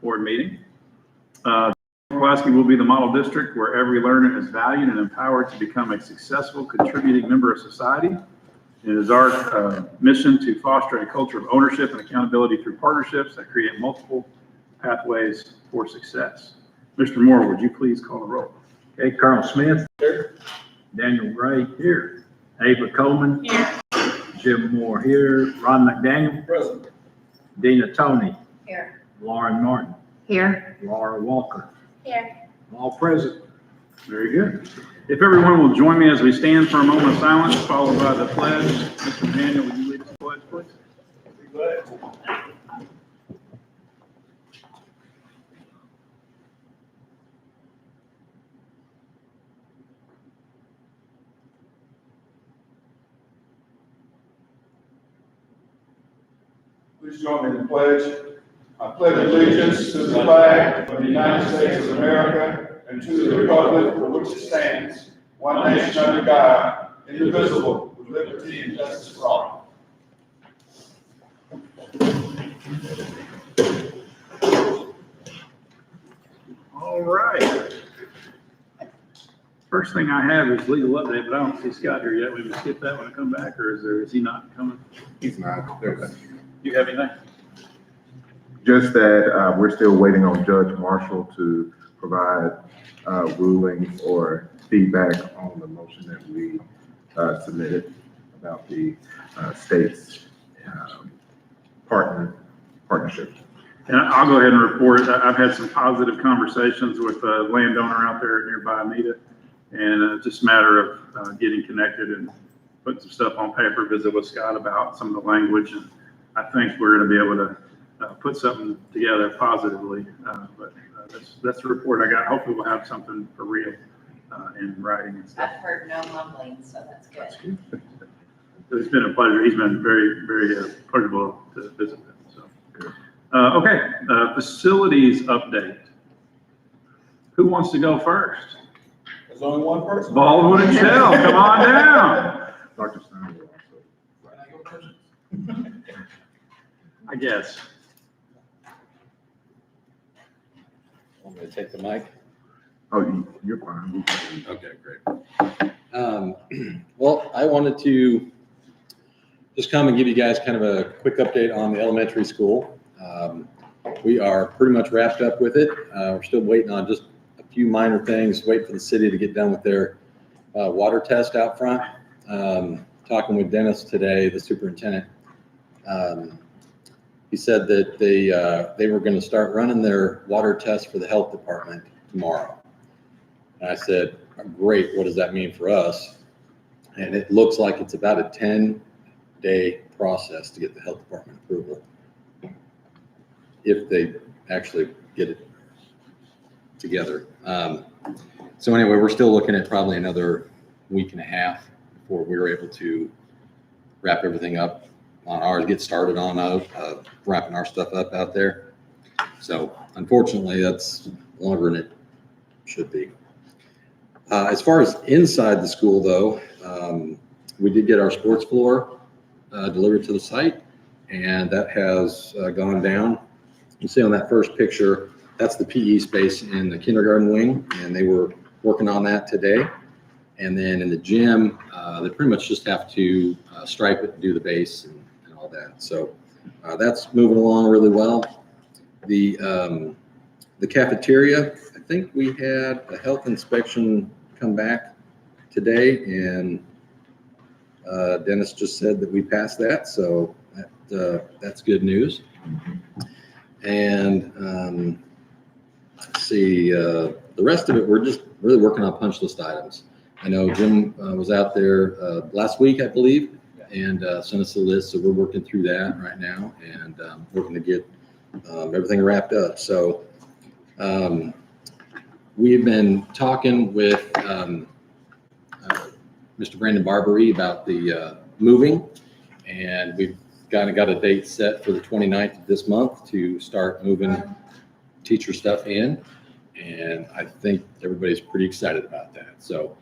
board meeting. Pulaski will be the model district where every learner is valued and empowered to become a successful contributing member of society. It is our mission to foster a culture of ownership and accountability through partnerships that create multiple pathways for success. Mr. Moore, would you please call the roll? Okay, Carl Smith here. Daniel Gray here. Ava Coleman here. Jim Moore here. Ron McDaniel present. Dina Tony Here. Lauren Martin Here. Laura Walker Here. all present. Very good. If everyone will join me as we stand for a moment of silence, followed by the pledge. Mr. Daniel, would you lead the pledge, please? Please join me in the pledge. I pledge allegiance to the flag of the United States of America and to the republic for which it stands, one nation under God, indivisible, with liberty and justice for all. All right. First thing I have is legal update, but I don't see Scott here yet. We can skip that when I come back, or is he not coming? He's not. You have anything? Just that we're still waiting on Judge Marshall to provide rulings or feedback on the motion that we submitted about the state's partnership. And I'll go ahead and report. I've had some positive conversations with a landowner out there nearby Anita, and it's just a matter of getting connected and putting some stuff on paper, visit with Scott about some of the language, and I think we're going to be able to put something together positively. But that's the report I got. Hopefully we'll have something for real in writing and stuff. I've heard no mumbling, so that's good. It's been a pleasure. He's been very, very pleasurable to visit with. So, okay, facilities update. Who wants to go first? There's only one person. Baldwin and Shell, come on down. Dr. Stein will also. I guess. Want me to take the mic? Oh, you're fine. Okay, great. Well, I wanted to just come and give you guys kind of a quick update on the elementary school. We are pretty much wrapped up with it. We're still waiting on just a few minor things, wait for the city to get done with their water test out front. Talking with Dennis today, the superintendent, he said that they were going to start running their water test for the health department tomorrow. And I said, great, what does that mean for us? And it looks like it's about a 10-day process to get the health department approval, if they actually get it together. So anyway, we're still looking at probably another week and a half before we were able to wrap everything up on ours, get started on wrapping our stuff up out there. So unfortunately, that's longer than it should be. As far as inside the school, though, we did get our sports floor delivered to the site, and that has gone down. You see on that first picture, that's the PE space in the kindergarten wing, and they were working on that today. And then in the gym, they pretty much just have to stripe it and do the base and all that. So that's moving along really well. The cafeteria, I think we had a health inspection come back today, and Dennis just said that we passed that, so that's good news. And let's see, the rest of it, we're just really working on punch list items. I know Jim was out there last week, I believe, and sent us a list, so we're working through that right now and working to get everything wrapped up. So we've been talking with Mr. Brandon Barbary about the moving, and we've kind of got a date set for the 29th of this month to start moving teacher stuff in, and I think everybody's pretty excited about that. So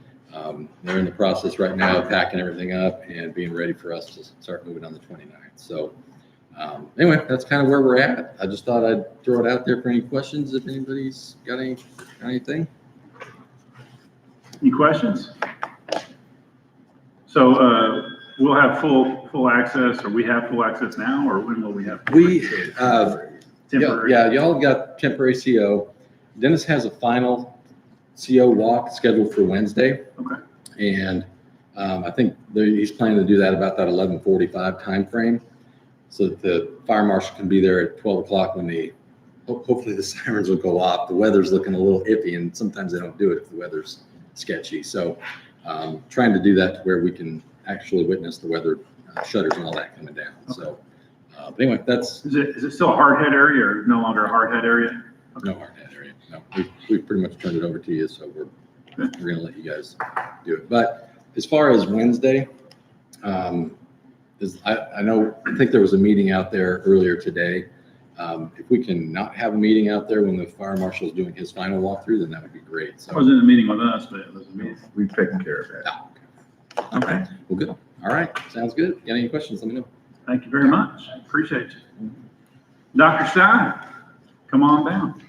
they're in the process right now of packing everything up and being ready for us to start moving on the 29th. So Anyway, that's kind of where we're at. I just thought I'd throw it out there for any questions, if anybody's got anything. Any questions? So, we'll have full access, or we have full access now, or when will we have? Temporary. Yeah, y'all got temporary CO. Dennis has a final CO walk scheduled for Wednesday. Okay. And I think he's planning to do that about that 11:45 timeframe, so that the fire marshal can be there at 12 o'clock when hopefully the sirens will go off. The weather's looking a little iffy, and sometimes they don't do it if the weather's sketchy. So trying to do that to where we can actually witness the weather shutters and all that coming down. So but anyway, that's Is it still a hard head area, or no longer a hard head area? no hard hat area. No, we've pretty much turned it over to you, so we're going to let you guys do it. But as far as Wednesday, I think there was a meeting out there earlier today. If we can not have a meeting out there when the fire marshal is doing his final walkthrough, then that would be great. I So, wasn't in a meeting with us, but it was a meeting. We've taken care of that. Okay. well, good. All right, sounds good. Got any questions? Let me know. Thank you very much. Appreciate you. Dr. Stein, come on down.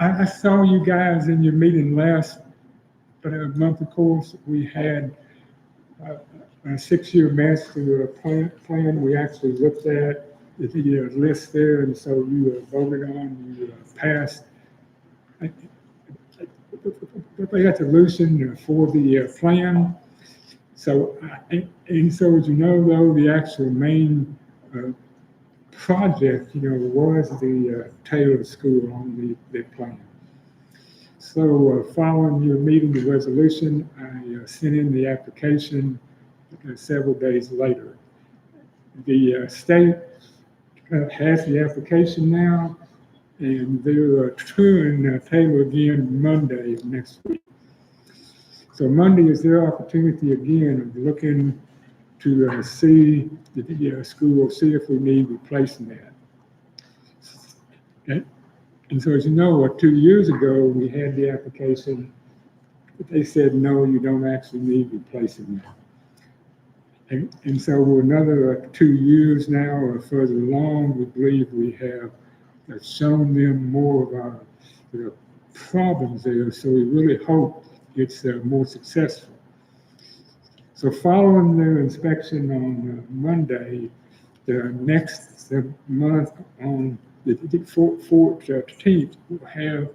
I saw you guys in your meeting last month, of course. We had a 6-year master plan. We actually looked at the list there, and so you voted on, you passed the resolution for the plan. So, and so as you know, though, the actual main project, was the Taylor School on the plan. So following your meeting, the resolution, I sent in the application several days later. The state has the application now, and they're touring Taylor again Monday of next week. So Monday is their opportunity again of looking to see the school, see if we need replacing that. Okay? And so as you know, 2 years ago, we had the application, but they said, no, you don't actually need replacing that. And so we're another 2 years now or further along, we believe we have shown them more of our problems there. So we really hope it's more successful. So following their inspection on Monday, the next month on the 14th, we'll have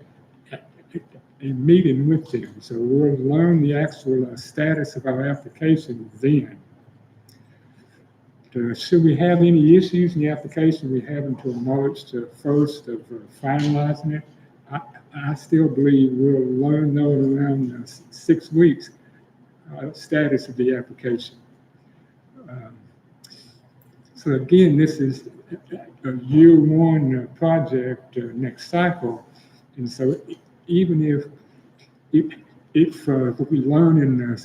a meeting with them. So we'll learn the actual status of our application then. Should we have any issues in the application, we have until March 1st of finalizing it. I still believe we'll learn those around 6 weeks. Status of the application. So again, this is a year one project next cycle, and so even if we learn in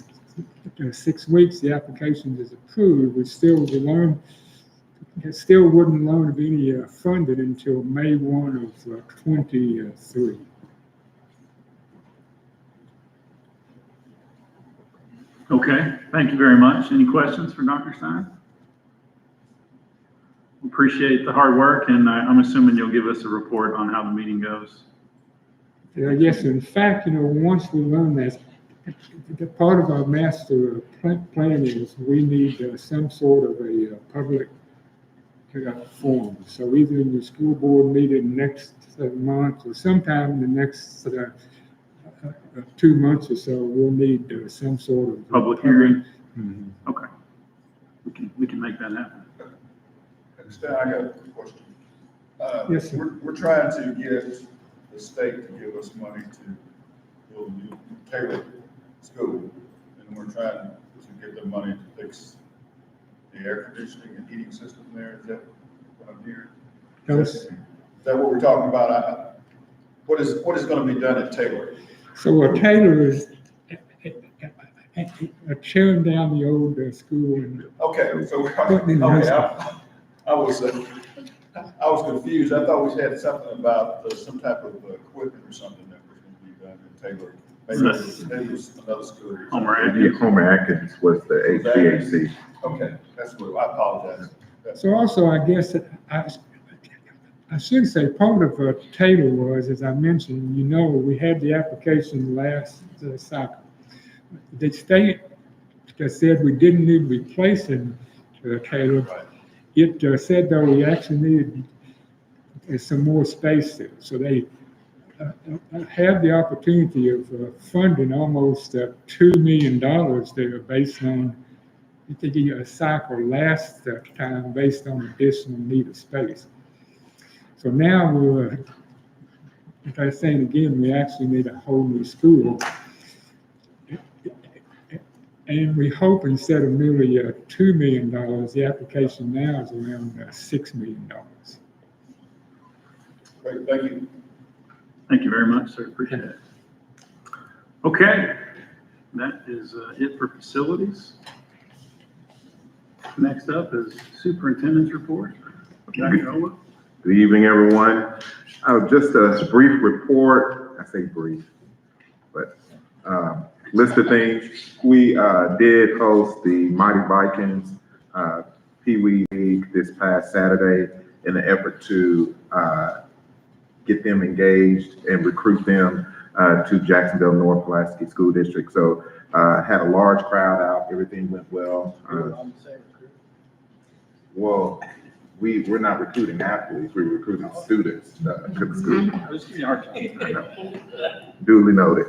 6 weeks the application is approved, we still wouldn't learn of any funding until May 1 of 23. Okay, thank you very much. Any questions for Dr. Stein? Appreciate the hard work, and I'm assuming you'll give us a report on how the meeting goes. Yes, in fact, once we learn that, the part of our master plan is we need some sort of a public forum. So either in the school board meeting next month or sometime in the next 2 months or so, we'll need some sort of Public hearing? Mhm. Okay. We can make that happen. Stan, I got a question. Yes, sir. We're trying to get the state to give us money to build a new Taylor School, and we're trying to get the money to fix the air conditioning and heating system there. Is that what I'm hearing? Yes. Is that what we're talking about? What is going to be done at Taylor? So Taylor is tearing down the old school and Okay, so Putting in I was confused. I thought we had something about some type of equipment or something that was going to be done in Taylor Maybe it was another school. Homer Yeah, Atkins. Homer Atkins was the HVAC. Okay, that's what, I apologize. So also, I guess, I should say, part of Taylor was, as I mentioned, we had the application last cycle. The state said we didn't need replacing Taylor. Right. It said, though, we actually needed some more space there. So they had the opportunity of funding almost $2 million there based on, I think, a cycle last time based on additional need of space. So now we're, like I was saying again, we actually need a whole new school. And we hope instead of merely $2 million, the application now is around $6 million. Great, thank you. Thank you very much, sir. Appreciate it. Okay, that is it for facilities. Next up is superintendent's report. Dr. Ola. Good evening, everyone. Just a brief report. I say brief, but list of things. We did host the Mighty Vikings Pee Wee League this past Saturday in an effort to get them engaged and recruit them to Jacksonville North Pulaski School District. So had a large crowd out. Everything went well. Well, we're not recruiting athletes, we're recruiting students to the school. Duly noted.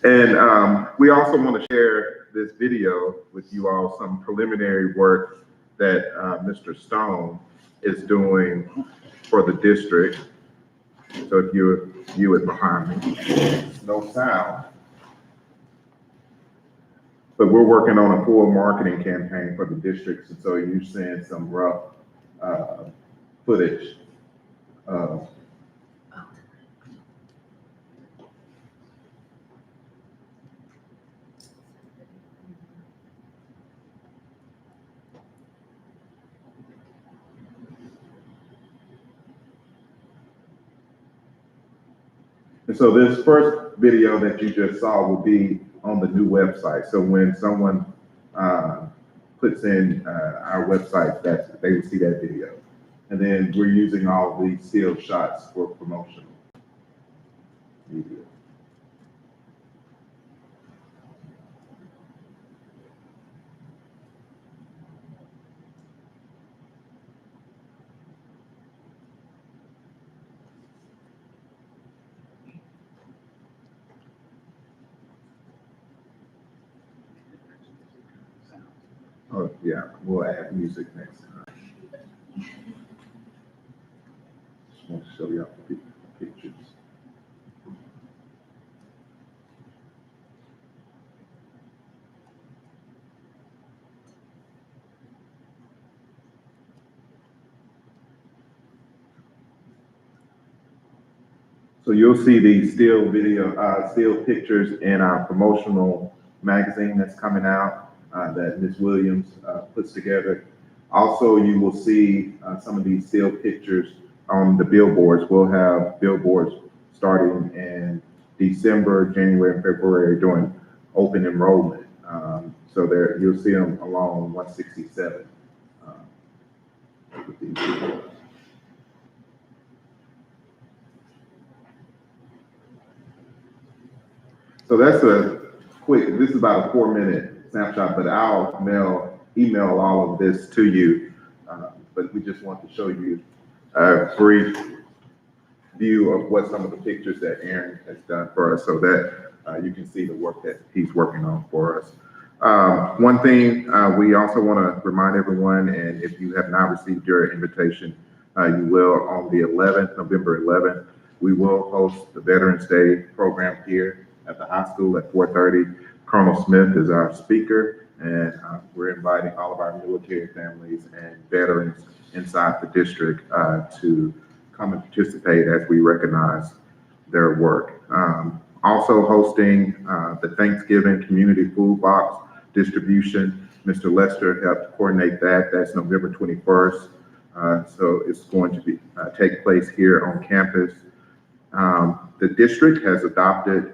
And we also want to share this video with you all, some preliminary work that Mr. Stone is doing for the district. So if you view it behind me, no sound. But we're working on a full marketing campaign for the districts, and so you're seeing some rough footage. And so this first video that you just saw will be on the new website. So when someone puts in our website, they will see that video. And then we're using all these still shots for promotional media. Oh, yeah, we'll add music next time. Just want to show you the pictures. So you'll see these still pictures in our promotional magazine that's coming out. That Ms. Williams puts together. Also, you will see some of these still pictures on the billboards. We'll have billboards starting in December, January, and February during open enrollment. So there, you'll see them along 167. With these billboards. So that's a quick, this is about a 4-minute snapshot, but I'll email all of this to you. But we just want to show you a brief view of what some of the pictures that Aaron has done for us so that you can see the work that he's working on for us. One thing we also want to remind everyone, and if you have not received your invitation, you will on the 11th, November 11th, we will host the Veterans Day program here at the high school at 4:30. Colonel Smith is our speaker, and we're inviting all of our military families and veterans inside the district to come and participate as we recognize their work. Also hosting the Thanksgiving Community Food Box distribution. Mr. Lester helped coordinate that. That's November 21st. So it's going to be take place here on campus. The district has adopted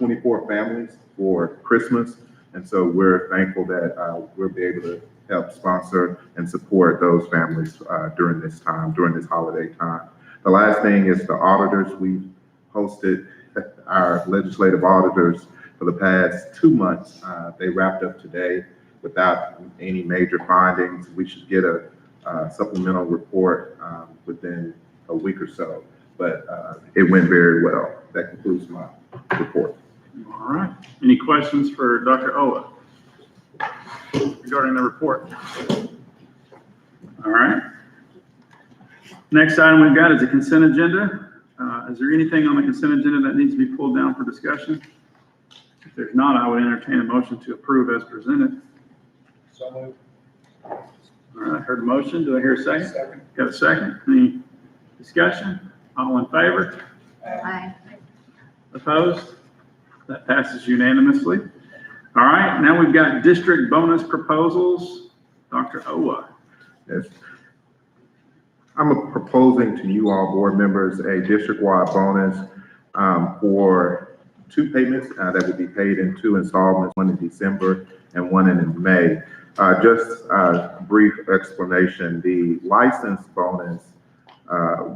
24 families for Christmas. And so we're thankful that we'll be able to help sponsor and support those families during this time, during this holiday time. The last thing is the auditors. We've hosted our legislative auditors for the past 2 months. They wrapped up today without any major findings. We should get a supplemental report within a week or so, but it went very well. That concludes my report. All right. Any questions for Dr. Owa regarding the report? All right. Next item we've got is the consent agenda. Is there anything on the consent agenda that needs to be pulled down for discussion? If there's not, I would entertain a motion to approve as presented. So moved. All right, heard a motion. Do I hear a second? Got a second? Any discussion? All in favor? Aye. Opposed? That passes unanimously. All right, now we've got district bonus proposals. Dr. Owa. Yes. I'm proposing to you all board members a district-wide bonus for 2 payments that will be paid in 2 installments, one in December and one in May. Just a brief explanation. The license bonus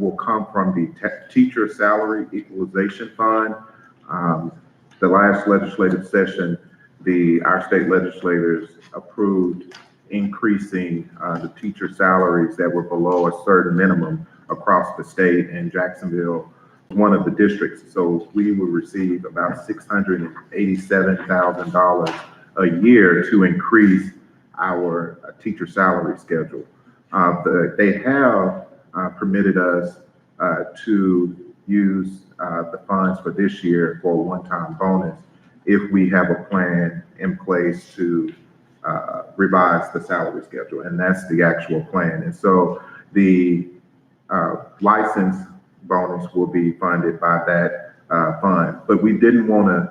will come from the teacher salary equalization fund. The last legislative session, our state legislators approved increasing the teacher salaries that were below a certain minimum across the state, and Jacksonville, one of the districts. So we will receive about $687,000 a year to increase our teacher salary schedule. They have permitted us to use the funds for this year for a one-time bonus if we have a plan in place to revise the salary schedule, and that's the actual plan. And so the license bonus will be funded by that fund, but we didn't want to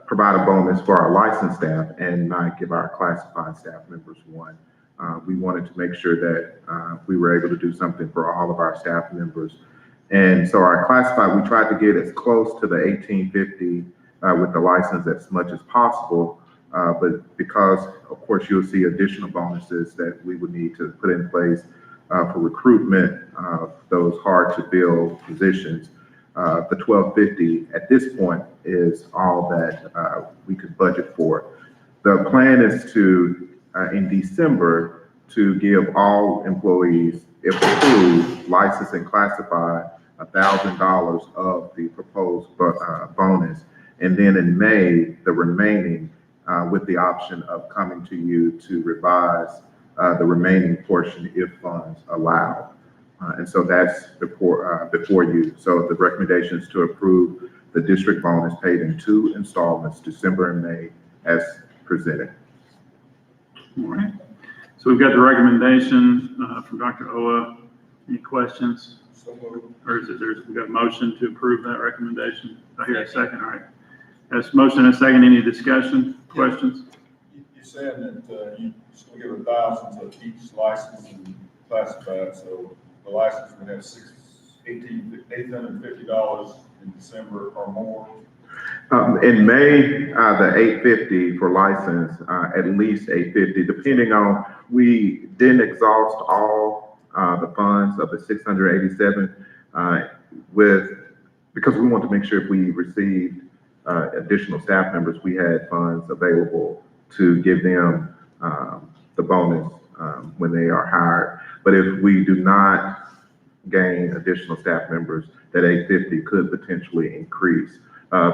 provide a bonus for our licensed staff and not give our classified staff members one. We wanted to make sure that we were able to do something for all of our staff members. And so our classified, we tried to get as close to the 1850 with the license as much as possible. But because, of course, you'll see additional bonuses that we would need to put in place for recruitment of those hard to fill positions. The 1250 at this point is all that we could budget for. The plan is to, in December, to give all employees, if approved, licensed and classified, $1,000 of the proposed bonus. And then in May, the remaining, with the option of coming to you to revise the remaining portion if funds allow. And so that's before you. So the recommendation is to approve the district bonus paid in 2 installments, December and May, as presented. All right. So we've got the recommendation from Dr. Owa. Any questions? So moved. Or is it, we've got a motion to approve that recommendation? I hear a second. All right. That's motion and a second. Any discussion, questions? You said that you still give 1,000 to each license and classified, so the license would have $850 in December or more. In May, the 850 for license, at least 850, depending on, we didn't exhaust all the funds of the 687 because we want to make sure if we received additional staff members, we had funds available to give them the bonus when they are hired. But if we do not gain additional staff members, that 850 could potentially increase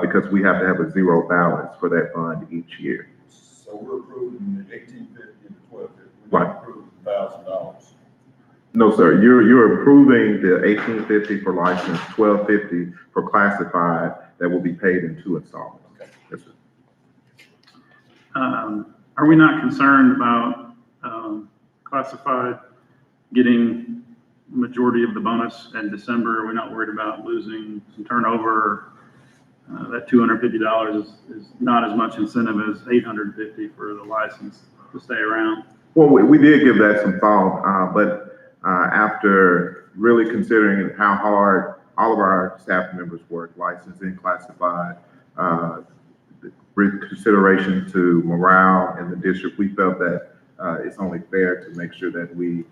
because we have to have a zero balance for that fund each year. So we're approving the 1850 and the 1250. We're Right. not approving $1,000. No, sir, you're approving the 1850 for license, 1250 for classified, that will be paid in 2 installments. Okay. Yes, sir. Are we not concerned about classified getting majority of the bonus in December? Are we not worried about losing some turnover? That $250 is not as much incentive as $850 for the license to stay around. Well, we did give that some thought, but after really considering how hard all of our staff members work, licensed and classified, consideration to morale in the district, we felt that it's only fair to make sure that we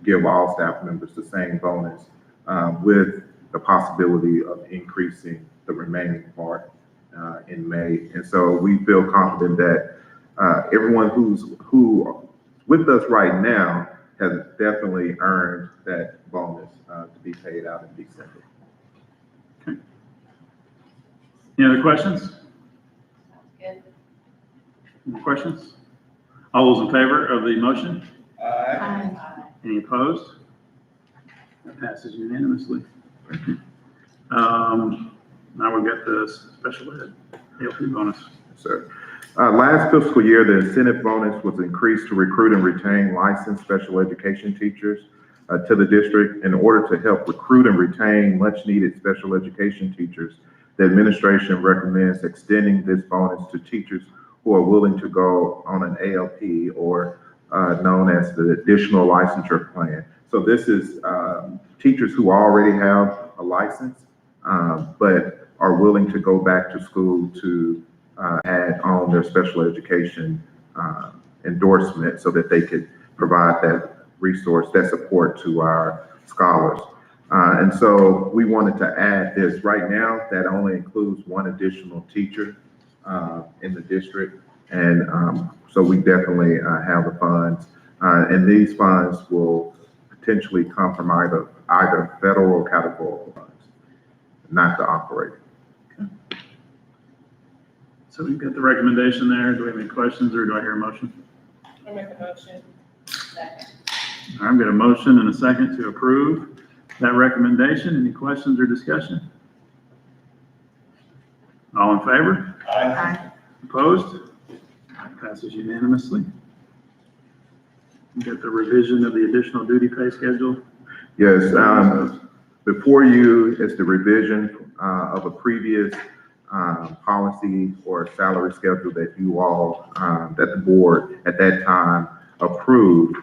give all staff members the same bonus with the possibility of increasing the remaining part in May. And so we feel confident that everyone who's with us right now has definitely earned that bonus to be paid out in December. Okay. Any other questions? Sounds good. Any questions? All those in favor of the motion? Aye. Any opposed? That passes unanimously. Now we've got the special ed ALP bonus. So, last fiscal year, the incentive bonus was increased to recruit and retain licensed special education teachers to the district. In order to help recruit and retain much-needed special education teachers, the administration recommends extending this bonus to teachers who are willing to go on an ALP or known as the additional licensure plan. So this is teachers who already have a license, but are willing to go back to school to add on their special education endorsement so that they could provide that resource, that support to our scholars. And so we wanted to add this. Right now, that only includes one additional teacher in the district. And so we definitely have the funds. And these funds will potentially come from either federal or categorical funds, not the operating. So we've got the recommendation there. Do we have any questions or do I hear a motion? I make a motion. Second. All right, I've got a motion and a second to approve that recommendation. Any questions or discussion? All in favor? Aye. Opposed? Passes unanimously. We've got the revision of the additional duty pay schedule. Yes, before you is the revision of a previous policy or salary schedule that you all, that the board at that time approved.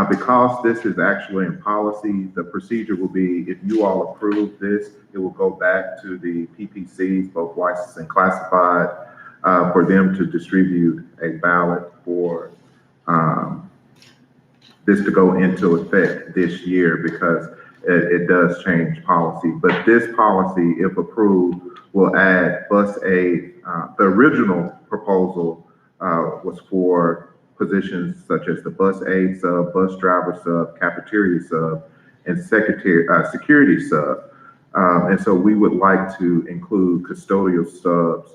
Because this is actually in policy, the procedure will be, if you all approve this, it will go back to the PPCs, both licensed and classified, for them to distribute a ballot for this to go into effect this year, because it does change policy. But this policy, if approved, will add bus aid. The original proposal was for positions such as the bus aid sub, bus driver sub, cafeteria sub, and security sub. And so we would like to include custodial subs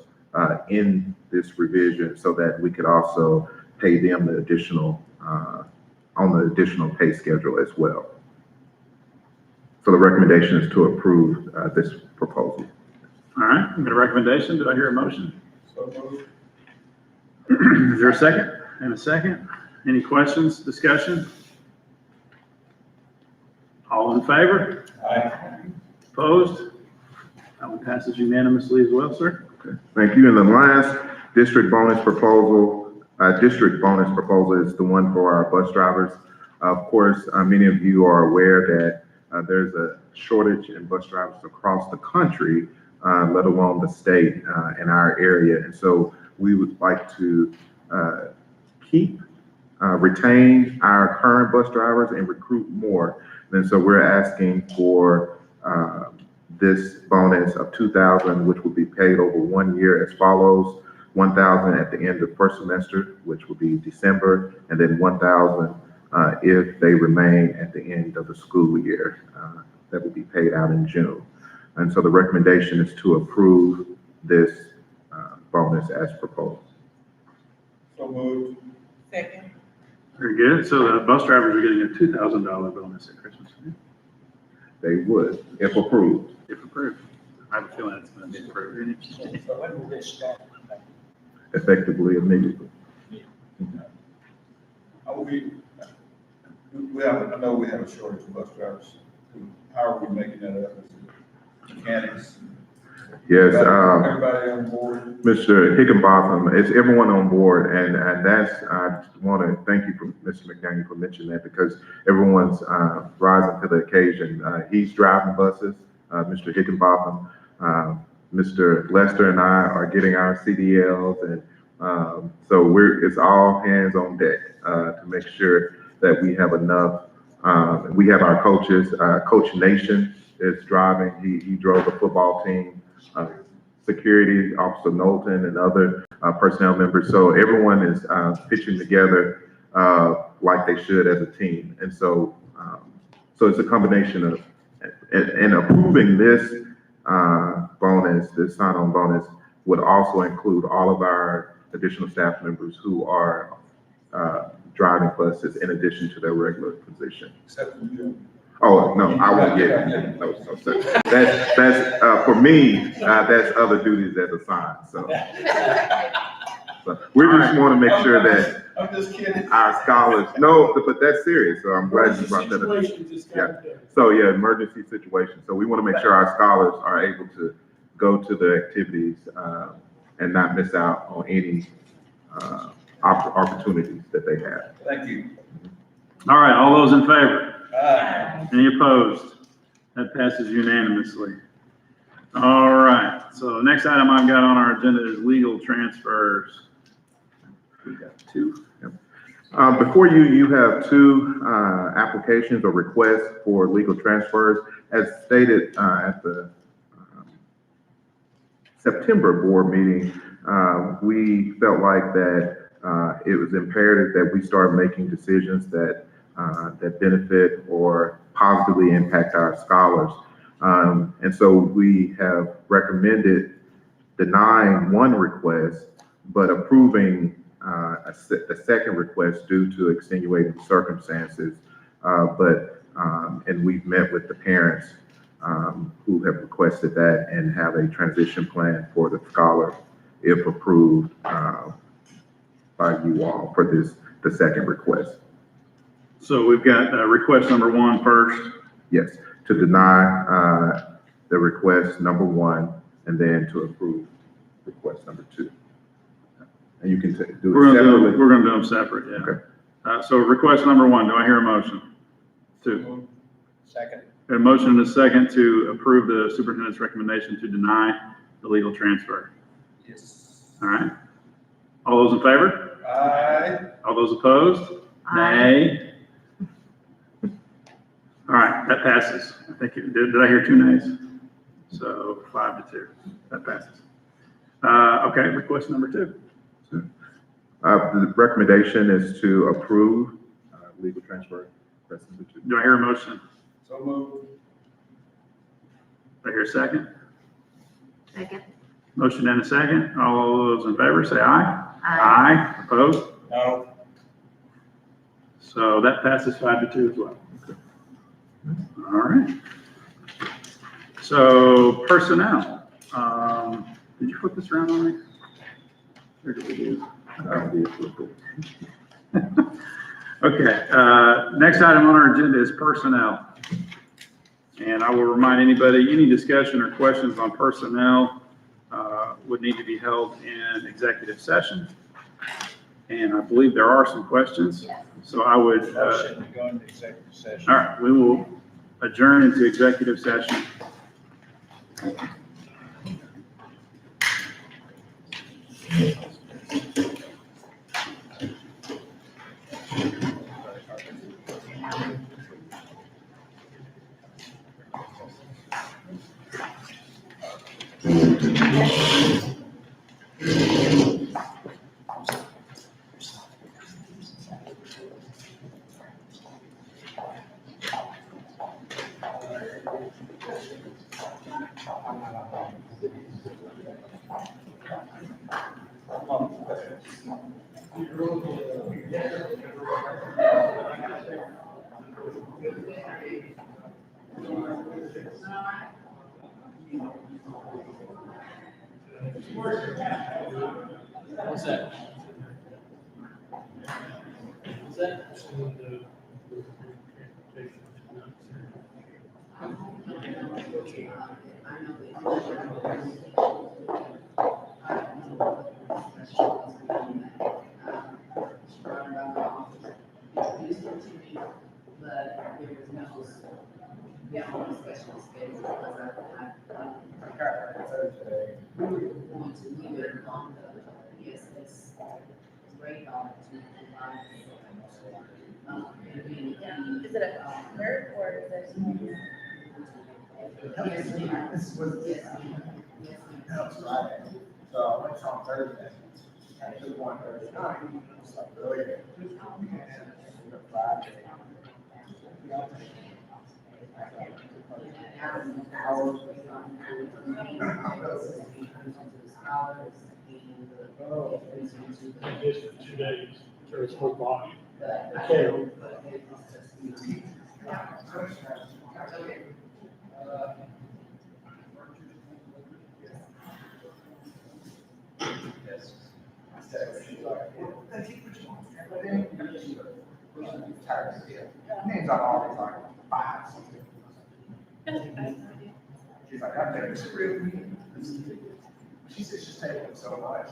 in this revision so that we could also pay them the additional, on the additional pay schedule as well. So the recommendation is to approve this proposal. All right, we've got a recommendation. Did I hear a motion? So moved. Is there a second? And a second. Any questions, discussion? All in favor? Aye. Opposed? That one passes unanimously as well, sir. Okay, thank you. And the last district bonus proposal is the one for our bus drivers. Of course, many of you are aware that there's a shortage in bus drivers across the country, let alone the state in our area. And so we would like to retain our current bus drivers and recruit more. And so we're asking for this bonus of $2,000, which will be paid over 1 year as follows: $1,000 at the end of first semester, which will be December, and then $1,000 if they remain at the end of the school year. That will be paid out in June. And so the recommendation is to approve this bonus as proposed. So moved. Second. Very good. So the bus drivers are getting a $2,000 bonus at Christmas, They would, if approved. if approved. I have a feeling it's going to be approved. So when will this start? Effectively immediately. I know we have a shortage of bus drivers. How are we making that up? Is it mechanics? Yes, Everybody on board? Mr. Higginbotham, is everyone on board? And that's, I want to thank you for Mr. McDaniel for mentioning that, because everyone's rising to the occasion. He's driving buses, Mr. Higginbotham, Mr. Lester and I are getting our CDLs, and so it's all hands on deck to make sure that we have enough. We have our coaches. Coach Nation is driving. He drove the football team. Security Officer Knowlton and other personnel members. So everyone is pitching together like they should as a team. And so it's a combination of and approving this bonus, this sign-on bonus, would also include all of our additional staff members who are driving buses in addition to their regular position. Except for you. Oh, no, I won't get, no, that's, for me, that's other duties as assigned, so. So we just want to make sure that I'm just kidding. our scholars, no, but that's serious, so I'm glad you brought that up. Yeah. So, yeah, emergency situation, so we want to make sure our scholars are able to go to the activities, and not miss out on any, opportunities that they have. Thank you. All right, all those in favor? Aye. Any opposed? That passes unanimously. All right, so the next item I've got on our agenda is legal transfers. We got two. Before you have two applications or requests for legal transfers. As stated at the September board meeting, we felt like that it was imperative that we start making decisions that benefit or positively impact our scholars. And so we have recommended denying one request, but approving a second request due to extenuating circumstances. And we've met with the parents who have requested that and have a transition plan for the scholar if approved by you all for the second request. So we've got request number one first. Yes, to deny the request number one, and then to approve request number two. And you can do it separately. We're gonna do them separate, yeah. Okay. So request number one, do I hear a motion? Two. Second. A motion and a second to approve the superintendent's recommendation to deny the legal transfer. Yes. All right. All those in favor? Aye. All those opposed? Nay. All right, that passes. I think, did I hear two nays? So 5-2, that passes. Okay, request number two. The recommendation is to approve legal transfer. Request number two. Do I hear a motion? So moved. Do I hear a second? Second. Motion and a second. All those in favor, say aye. Aye. Opposed? No. So that passes 5-2 as well. All right. So personnel. Did you flip this around on me? Or did we do? Okay. Next item on our agenda is personnel. And I will remind anybody, any discussion or questions on personnel would need to be held in executive session. And I believe there are some questions. So I would. Motion to go into executive session. All right, we will adjourn into executive session. What's that? What's that? But there was no, yeah, all the special space, because I Thursday. Want to leave it on the, yes, it's great on to provide. Is it a concert or is it? Yes, ma'am. This was, Yes, ma'am. Yes, that ma'am. was Friday, so I went on Thursday. I took one Thursday night, it's like earlier. And Friday. Just for 2 days, for his whole body. Okay. Name's on all these like 5. She's like, I've never screwed me. She says she's taking it so much.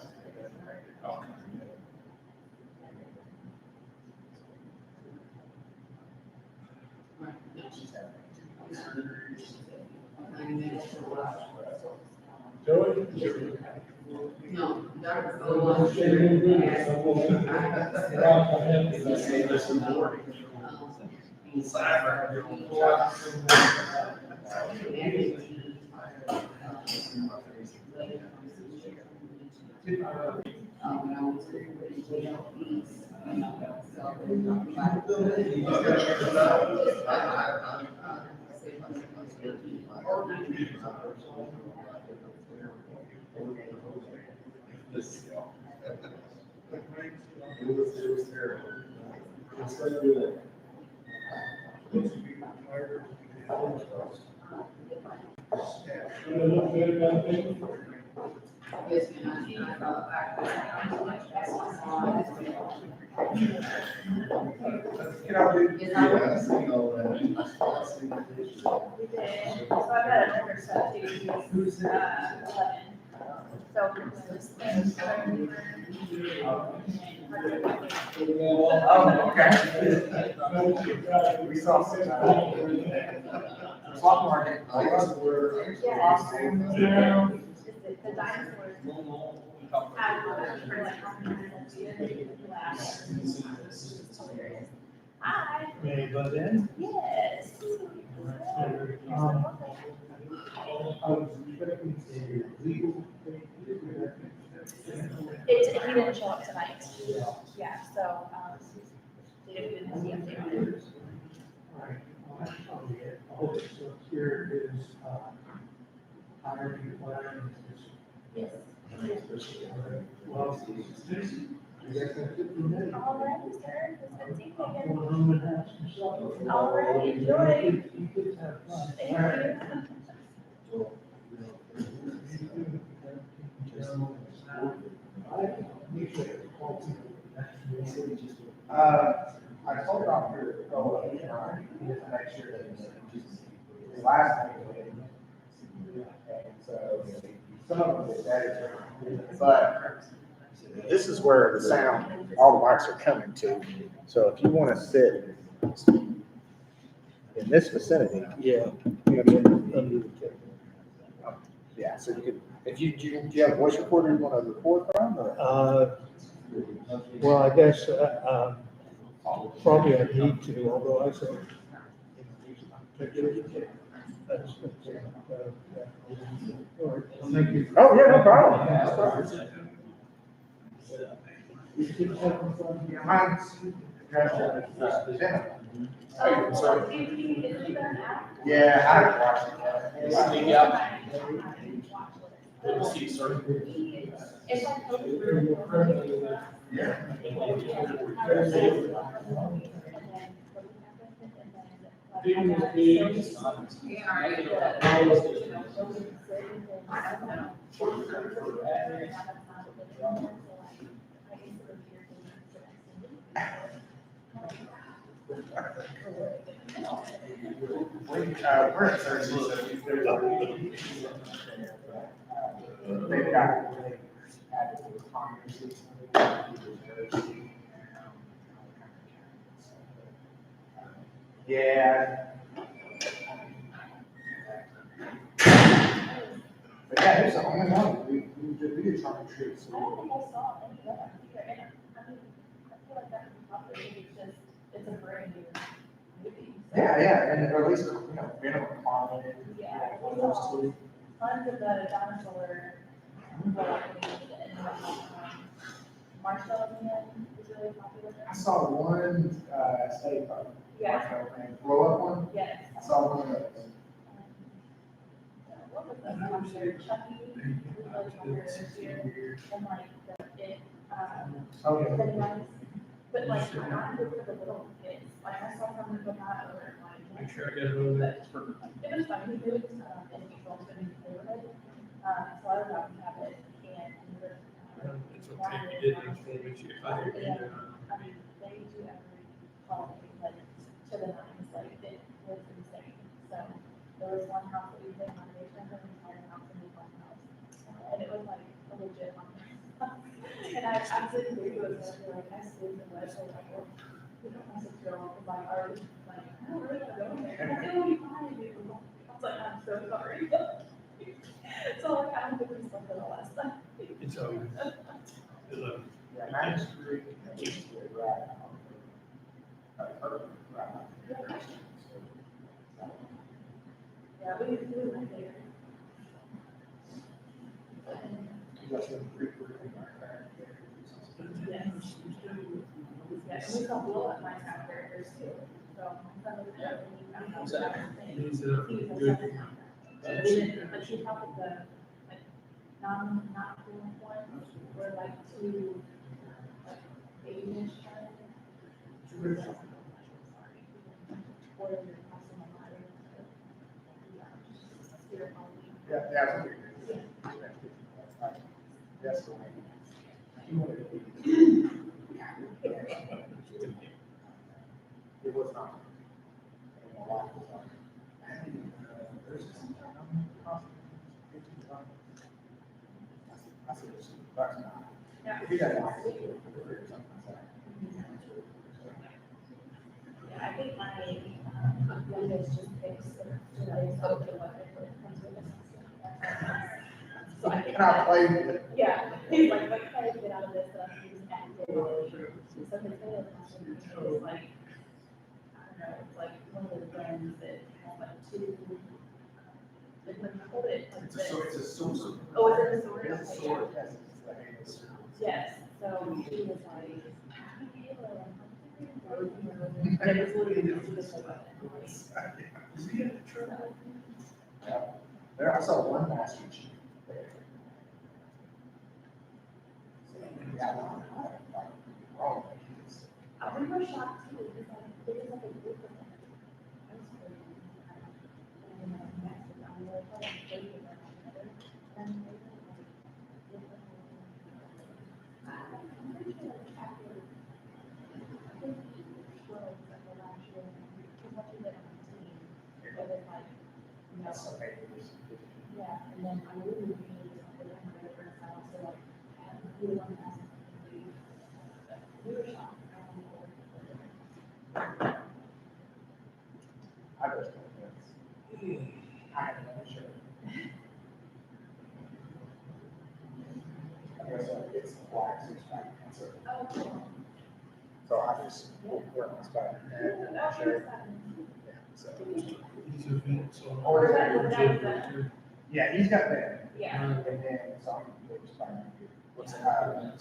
Joey? No, Dr. Yes, So I've got another set too, 11. So. Oh, okay. We saw some. Swap market. Yeah. The dinosaurs. Hi. May I butt in? Yes. He didn't show up tonight. Yeah, so, he didn't see update. Here is, hiring plan. Yes. Well, All right, sir. It's good seeing you again. All right, enjoy. Thank you. I told Dr. Cole, to make sure that his last name. And so some of it is added, but this is where the sound, all the mics are coming to. So if you want to sit in this vicinity. Yeah. Yeah, so you could, if you, do you have a voice recorder you want to record from, or? well, I guess, probably I need to, although I said. Thank you. Oh, yeah, no problem. Mine's. Yeah, I watched it. Sneak out. Good to see you, sir. If I We're at 30, so they've got. Yeah. But yeah, it's the only one, we did try to treat, I so. don't think I saw any of that either, and I mean, I feel like that would be popular, it's just, it's a brand new movie. So- Yeah, and or at least, minimum quantity. Yeah, One we of those saw two. tons of the dinosaur, Marshall Man is really popular. I saw one, state park. Yeah. Blow up one, Yes. I saw one of those. What was that one there, Chucky, we played Chucky this year, and like, Okay. Pennywise. But like, I'm not good for the little kids, like, I saw someone put that over, like. Make sure I get it over there. It was fun, we moved, in April, to the neighborhood, so I would have to have it, and we were. It's okay, you did it for me, if I hear you. I mean, they do every holiday, like, to the nines, like, it was insane. So there was one house that we played on, they turned an entire house into one house. And it was like a legit haunted. And I absolutely agree with it, like, I sleep in West, so like, well, you know, my 6-year-old was like, already, like, I don't really want to go there. And it will be fine, dude. I was like, I'm so sorry. So like, I don't think we slept in the last time. It's over. Hello. Yeah, 9th Street, right. Right. Yeah, we went there. You got some pretty cool thing like that. Yes. Yeah, and we saw blow up my characters too. So. What's that? He's He a was a good. second actor. But we didn't, but she helped with the, like, not doing one, were like two, like, Asian child. Or your customer line. Yeah, that's what we did. That's the way. It was not. I said, that's not. Yeah. If you got something like Yeah, I think my youngest just thinks that, you know, it's okay what it comes with it. So I think. Can I play with it? Yeah, he's like, what can I get out of this, that I can use active? So his favorite question is like, I don't know, it's like one of the brands that has like two, like when you hold it like this. It's a sword. Oh, is it a sword? It's a Okay, sword, yeah. yes, it's the hand sword. Yes, so he was like, Halo. And it was literally just a weapon. Is he in the truck? Yeah, there, I saw one Master Chief there. Yeah, wrong. We were shocked too, because like, there was like a group of them. I was crazy. And Max was on there, I was dating one another. And they were like, different. I'm pretty sure like after, I think each was like the last year, because once you get on the team, it was like, you know, That's okay. yeah, and then I really really something on my different style, so like, I had to do one last thing. We were shocked. I just think that's. I have no shirt. I guess it's black, six pack, so. Oh, cool. So I just wear my spot and my shirt. Yeah, so. He's a vet, so. Or that. Yeah, he's got that. Yeah. And then some big spot. What's that?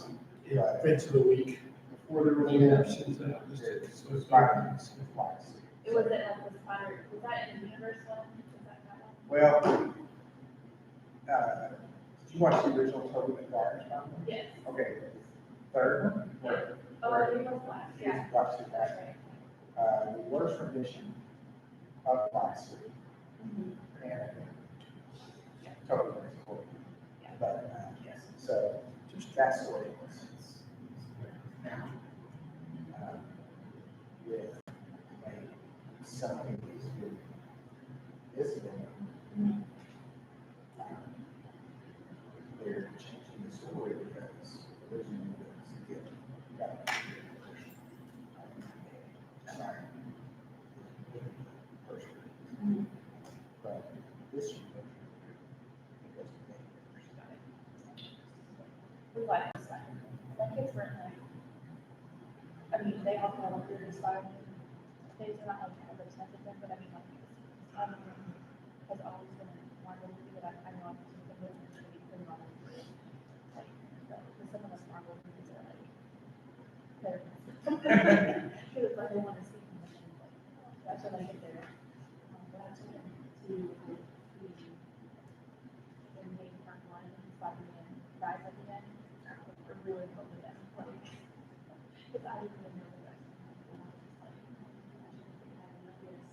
Yeah, events of the week. Before the rule. Yeah, since that, just so it's Spider-Man, black suit. It was at like the spider, was that in the universe one? Was that that one? Well, did you watch the original Tobey Maguire? Yes. Okay, third one. Where- Oh, where it was black, yeah. he's black suit. That's right. The worst rendition of black suit. Mhm. And totally was cool. Yeah. But, yes, so just that's the way it was. Now, with like something is good. This one, they're changing the story because originally it was a gift. Sorry. First. But this one, it goes to me. firemen, they're not like ever expensive, but I mean, like, firemen has always been one of the things that I know I've seen the movement to be pretty much like, because some of the smart movies are like, they're, because like they want to see commission, like, that's what I get there. But I took them to the main front line and Spider-Man guys at the end. We're really close to them, like, because I didn't even know the rest of them. And I was just like,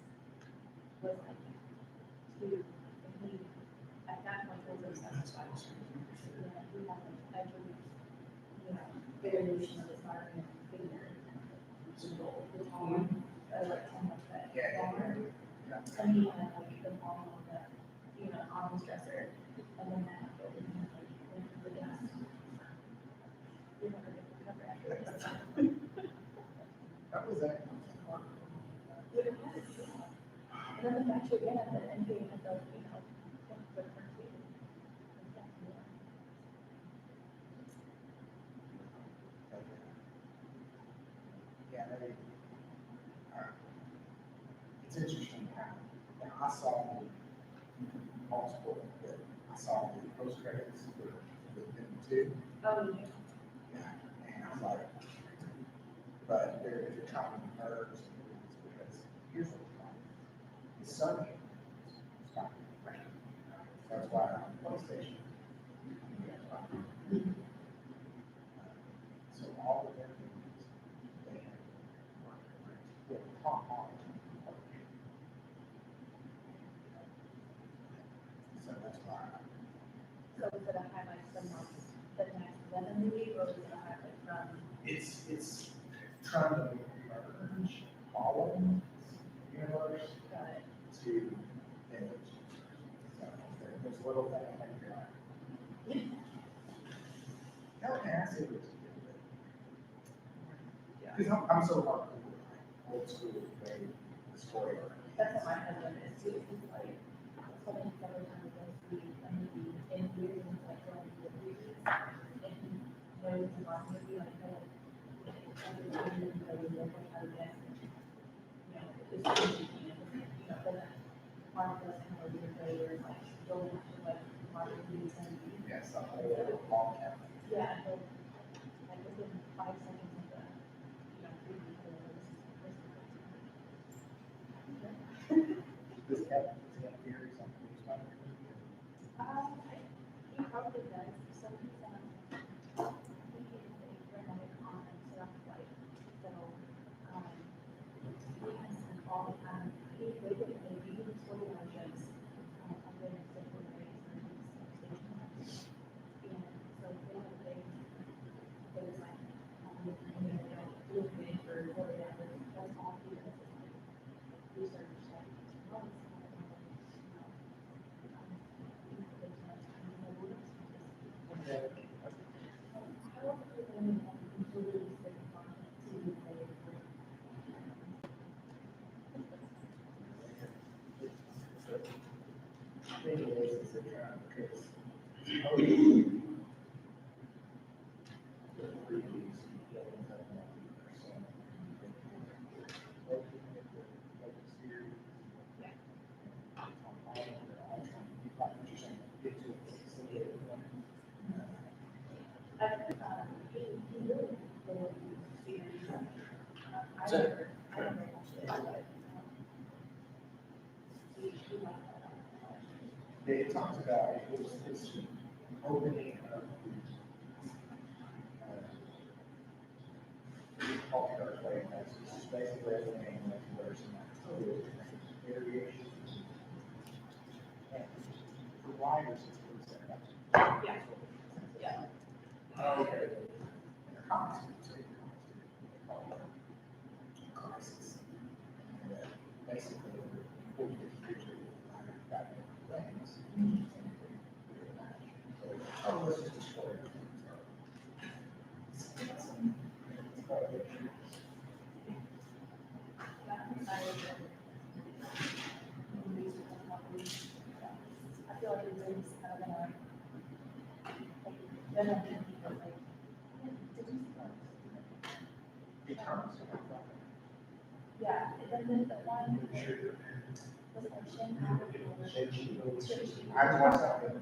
was like, to, and he, at that point, was obsessed with Spider-Man. Yeah, we have like every, variation of the Spider-Man figure. To go, the Tom, like, Tom like that. And he had like the palm on the, on his dresser, and then that, and then like, went to the desk. We never get the cover after this. That was that. And then the fact you get at the end game of the, the first game. Yeah, they, it's interesting how, I saw multiple, but I saw the post credits with them too. Oh, yeah. Yeah, and I was like, but they're common nerves because here's what the problem. The sun here is not right. That's why on PlayStation. So all of their movies, they have with Tom Holland. So that's why. So was it a highlight from the next Venom movie, or was it a highlight from? It's trying to merge all of them universe Got it. to image. So there's little things like that. No, I see what you're doing. Because I'm so hardcore, old school, way the story. That's what my husband is too. He's like, something every time he goes to a movie in years and he's like going to the movies and he knows the last movie, like, every time he knows how to guess. It's crazy, but Marvel doesn't have a weird way where it's like going to like Marvel movies and Yes, the whole long camera. yeah, he'll, like within 5 seconds of the, preview, Does he have theories on who's not? he probably does, so he's, he gave a dramatic comment stuff like, so, he has all the time, he basically, he was sort of just, I'm going to say, we're very, and so one of the things, there was like, looking for whatever, that's all he does, is like, research, like, Many ways it's a job because. He really series. I So- never watched it, but, he liked that. It talks about it was this opening of the culture play. This is basically everything that there's variations. And for writers, it's pretty set up. Yeah. Yeah. Okay. And the comics, they call it crisis. And basically, 40, 50 years ago, got things. Oh, this is the story. I feel like it's kind of a, like, then I think people like, did you see that? It turns. then the one was like Shin. I want something.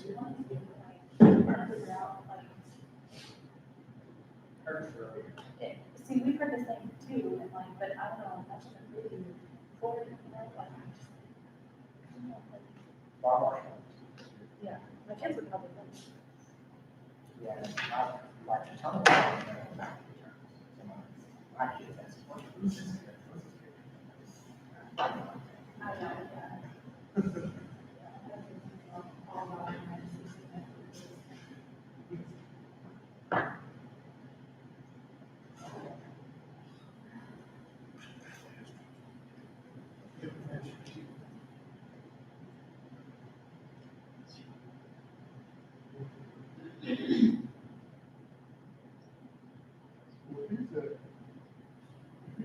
She wanted to get like, figure out like, see, we've heard the same too, and like, but I don't know, that's just really forward, you know, like, I just, I don't know, like, yeah, my kids would probably like. Yeah, like a ton of. My kids, that's one. I don't know, yeah.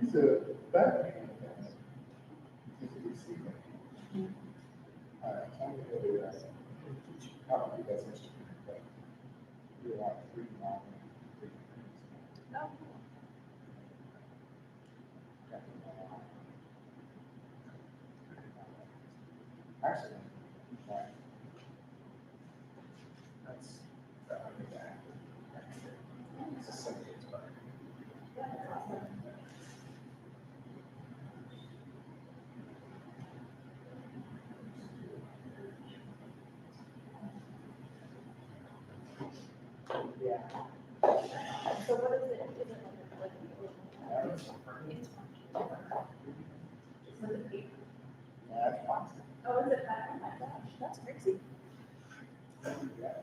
He's a back. No. Actually, that's, it's a simple, but. Yeah. So what is it, is it like a, it's with a paper? Yeah, that's fine. Oh, is it that? Oh my gosh, that's crazy.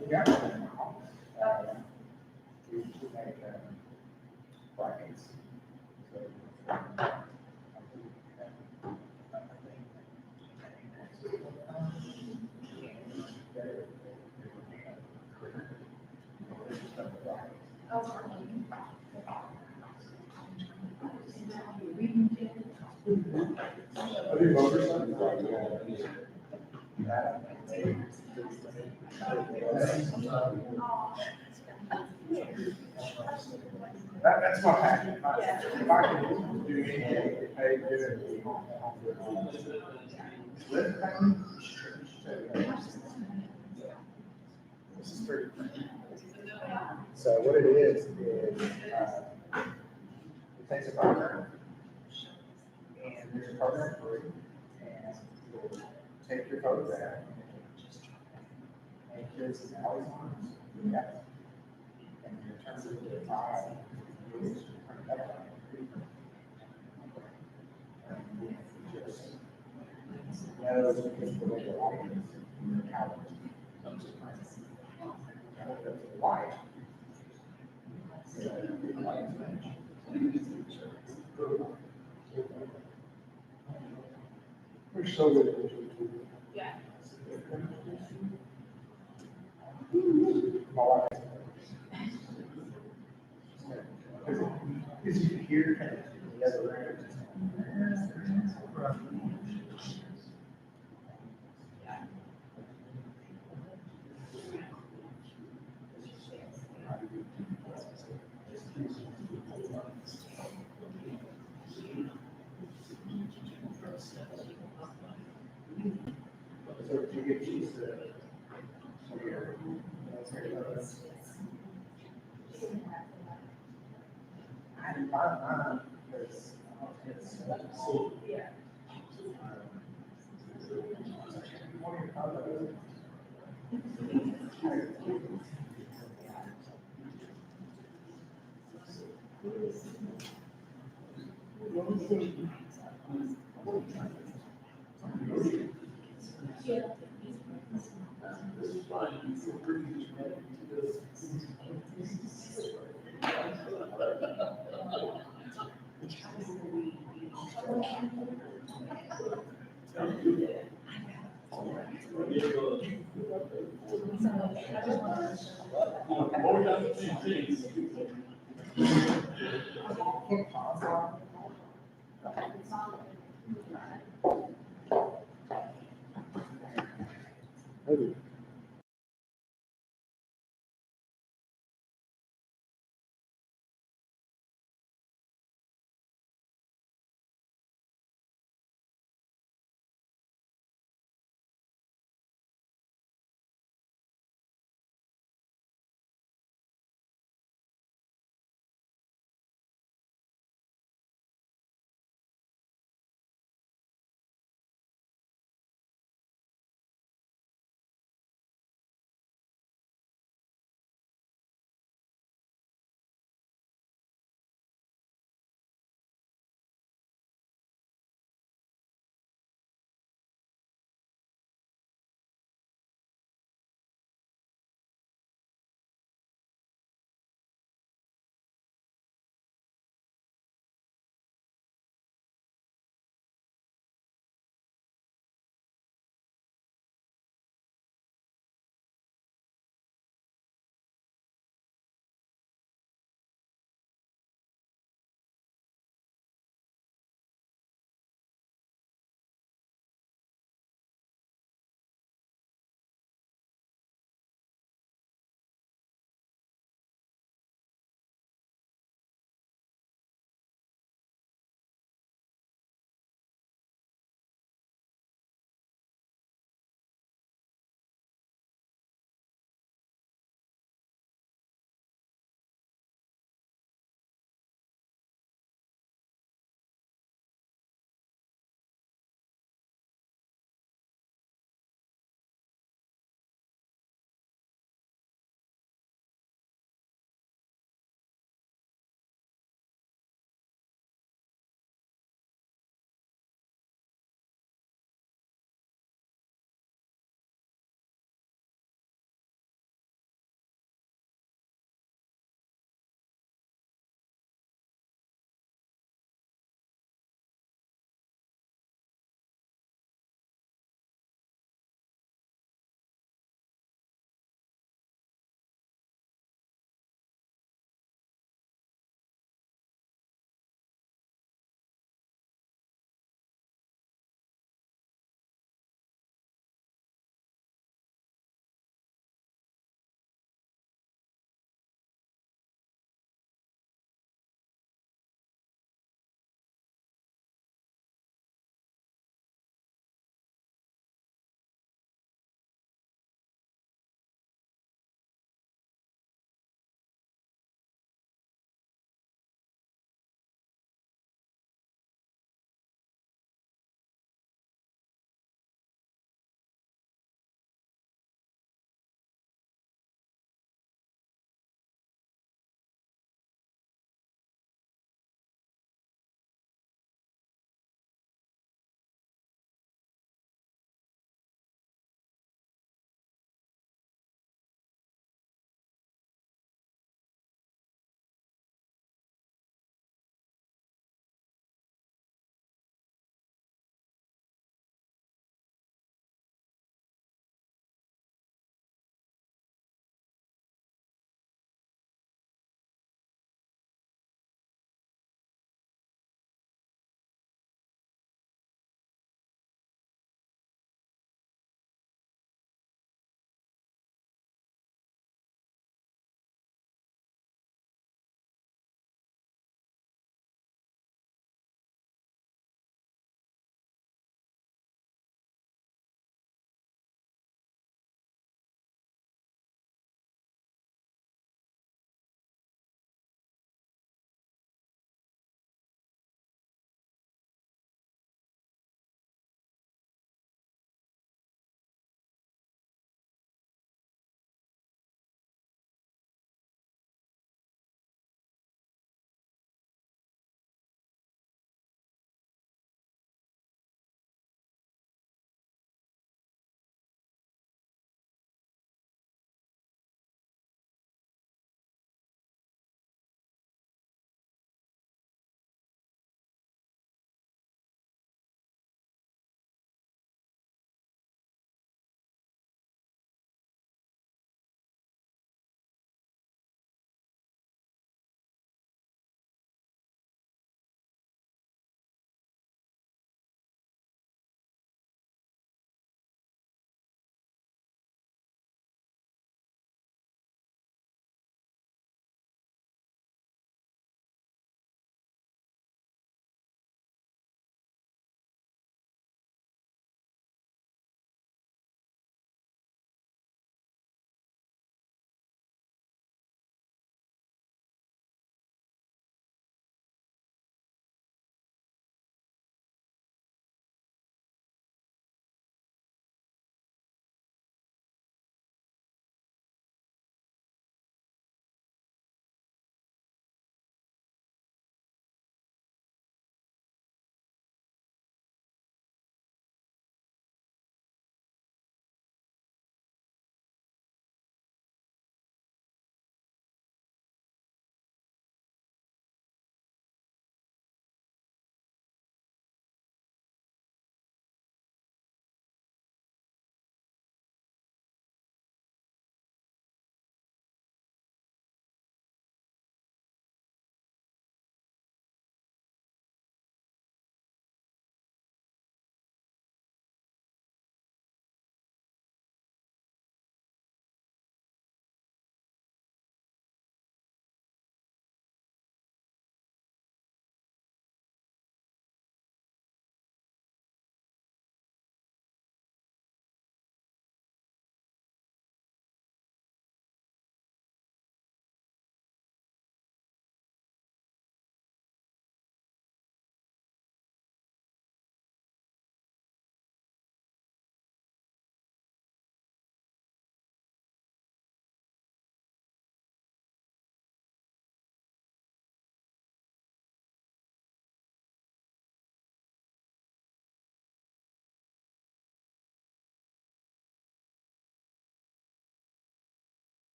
We got it in the office. We make, brackets. So. Have you voted something? That's my passion. If I could do anything, hey, do it. This is pretty. So what it is, it takes a program, and there's a program for it, and you'll take your photograph, and kids and always on, yeah. And you turn it into a file, you just turn it up. And you just, those because the way the light is, how it's white. We're so good. Yeah. My wife. Because you hear the other. So to get used to it. I didn't buy mine because it's so. Yeah. Maybe.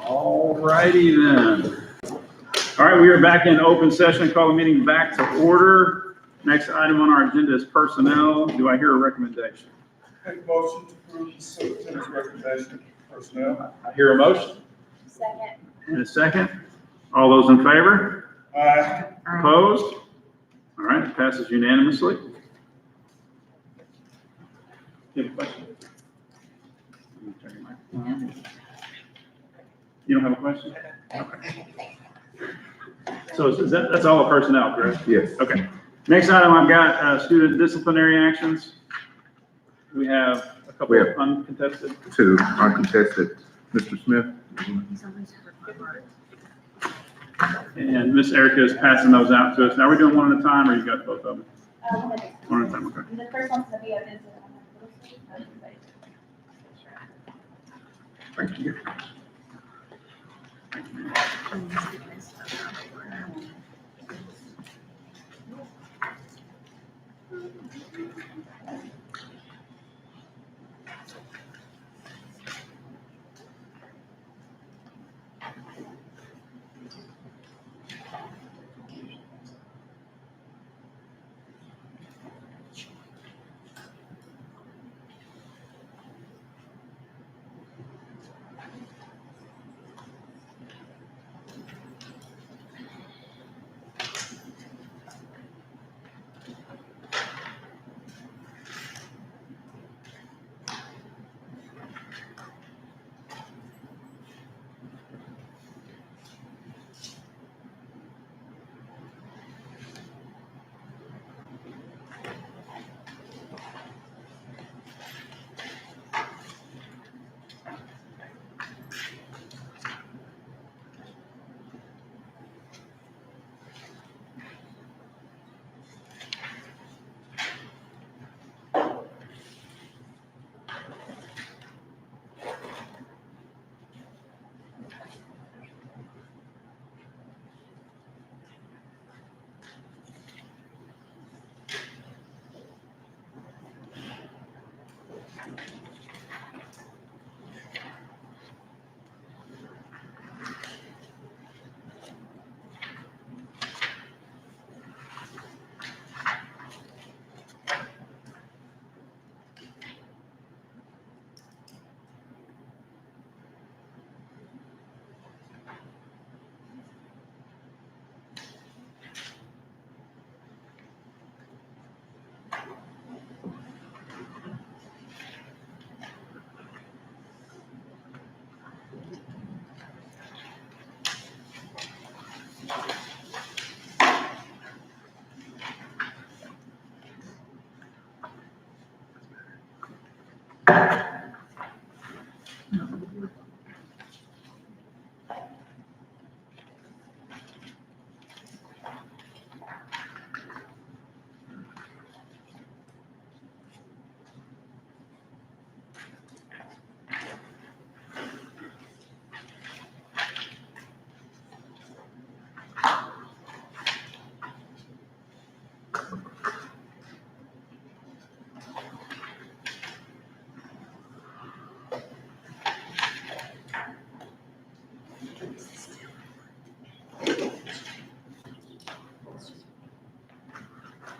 All righty then. All right, we are back in open session. Call the meeting back to order. Next item on our agenda is personnel. Do I hear a recommendation? Make a motion to approve the superintendent's recommendation for personnel. I hear a motion. Second. And a second. All those in favor? Aye. Opposed? All right, it passes unanimously. You have a question? Let me turn your microphone on. You don't have a question? Okay. So that's all the personnel, correct? Yes. Okay. Next item, I've got student disciplinary actions. We have a couple We of have- uncontested. 2 uncontested. Mr. Smith? And Miss Erica is passing those out to us. Now, are we doing one at a time, or you got both of them? One at a time, okay. The first one's gonna be a visit. Thank you.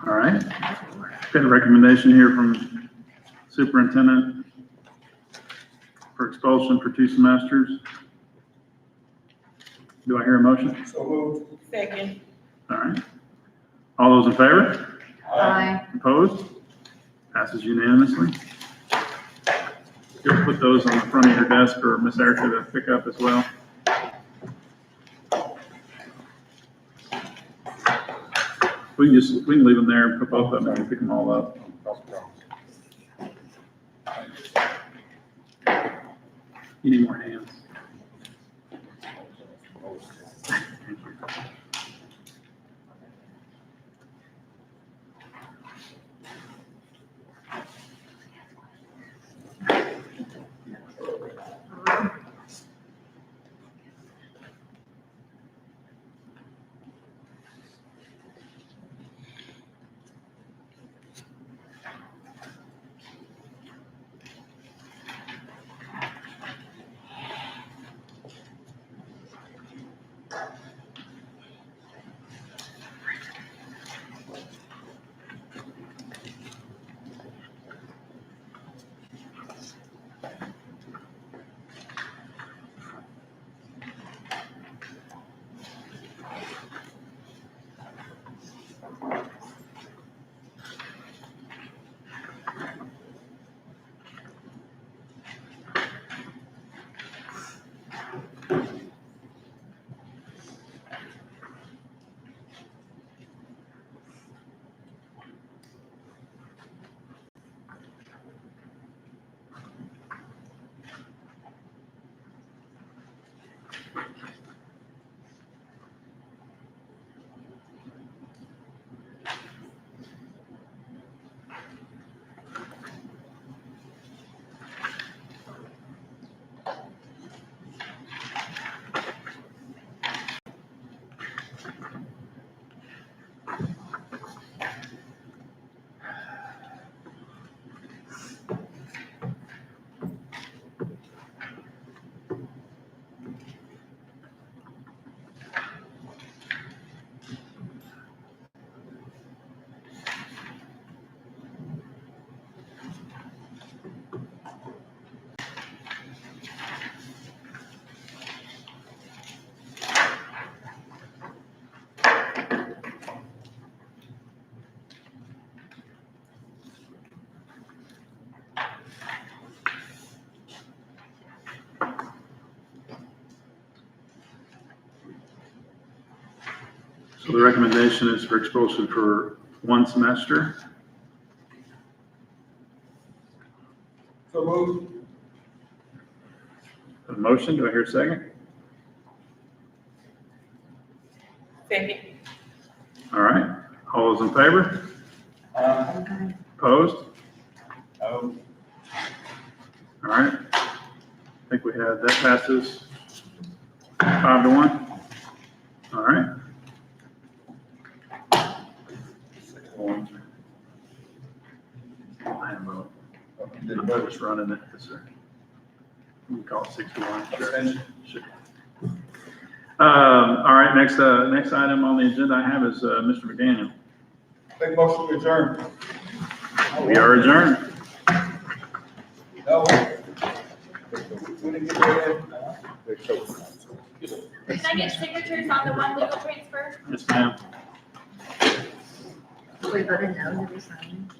All right. Got a recommendation here from Superintendent for expulsion for 2 semesters. Do I hear a motion? So moved. Second. All right. All those in favor? Aye. Opposed? Passes unanimously. You'll put those on the front of your desk for Miss Erica to pick up as well. We can leave them there and put both of them and pick them all up. You need more hands. So the recommendation is for expulsion for 1 semester. So moved. A motion, do I hear a second? Second. All right, all those in favor? Opposed? Oh. All right. I think we have, that passes 5-1. All right. 6-1. I am just running it, yes, sir. We call it 6-1. Sure. Sure. All right, next item on the agenda I have is Mr. McDaniel. Make motion to adjourn. We are adjourned. No. We didn't get that in. Can I get signatures on the one legal transfer? Yes, ma'am. We voted no to resign.